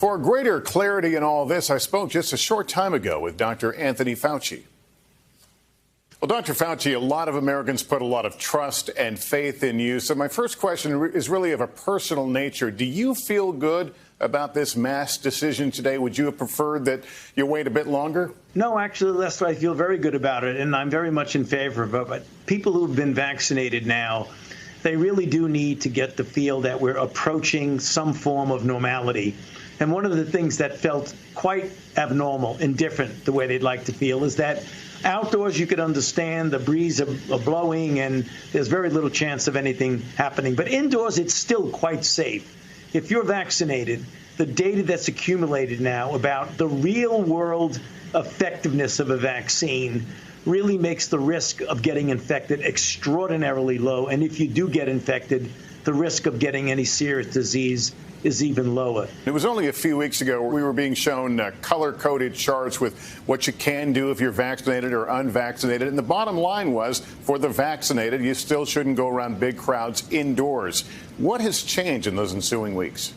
For greater clarity in all this, I spoke just a short time ago with Dr. Anthony Fauci. Well, Dr. Fauci, a lot of Americans put a lot of trust and faith in you. So my first question is really of a personal nature. Do you feel good about this mask decision today? Would you have preferred that you wait a bit longer? No, actually, Lester, I feel very good about it, and I'm very much in favor of it. But people who've been vaccinated now, they really do need to get the feel that we're approaching some form of normality. And one of the things that felt quite abnormal and different, the way they'd like to feel, is that outdoors you could understand the breeze of blowing and there's very little chance of anything happening. But indoors, it's still quite safe. If you're vaccinated, the data that's accumulated now about the real world effectiveness of a vaccine really makes the risk of getting infected extraordinarily low. And if you do get infected, the risk of getting any serious disease is even lower. It was only a few weeks ago we were being shown color-coded charts with what you can do if you're vaccinated or unvaccinated. And the bottom line was, for the vaccinated, you still shouldn't go around big crowds indoors. What has changed in those ensuing weeks?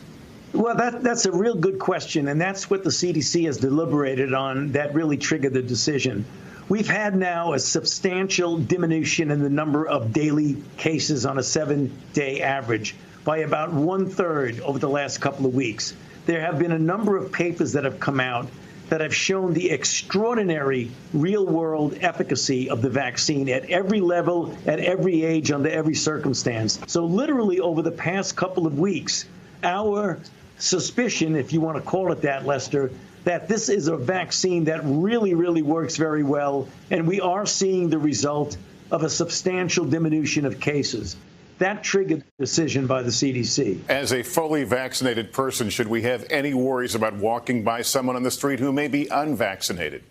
Well, that's a real good question, and that's what the CDC has deliberated on that really triggered the decision. We've had now a substantial diminution in the number of daily cases on a 7-day average by about 1/3 over the last couple of weeks. There have been a number of papers that have come out that have shown the extraordinary real-world efficacy of the vaccine at every level, at every age, under every circumstance. So literally over the past couple of weeks, our suspicion, if you want to call it that, Lester, that this is a vaccine that really, really works very well, and we are seeing the result of a substantial diminution of cases. That triggered the decision by the CDC. As a fully vaccinated person, should we have any worries about walking by someone on the street who may be unvaccinated?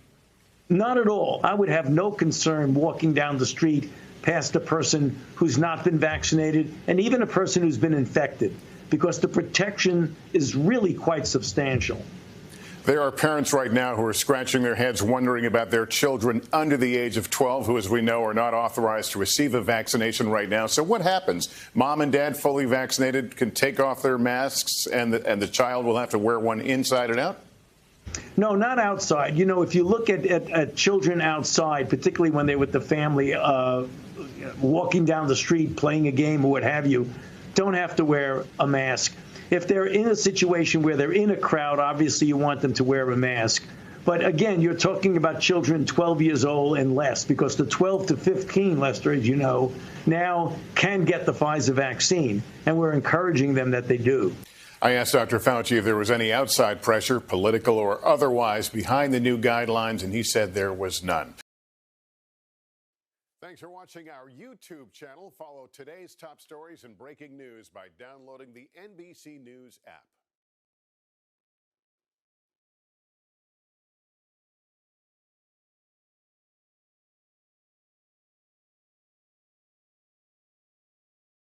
Not at all. I would have no concern walking down the street past a person who's not been vaccinated and even a person who's been infected, because the protection is really quite substantial. There are parents right now who are scratching their heads wondering about their children under the age of 12 who, as we know, are not authorized to receive a vaccination right now. So what happens? Mom and dad, fully vaccinated, can take off their masks and the child will have to wear one inside and out? No, not outside. You know, if you look at children outside, particularly when they're with the family, walking down the street, playing a game or what have you, don't have to wear a mask. If they're in a situation where they're in a crowd, obviously you want them to wear a mask. But again, you're talking about children 12 years old and less, because the 12 to 15, Lester, as you know, now can get the Pfizer vaccine, and we're encouraging them that they do. I asked Dr. Fauci if there was any outside pressure, political or otherwise, behind the new guidelines, and he said there was none. Thanks for watching our YouTube channel. Follow today's top stories and breaking news by downloading the NBC News app.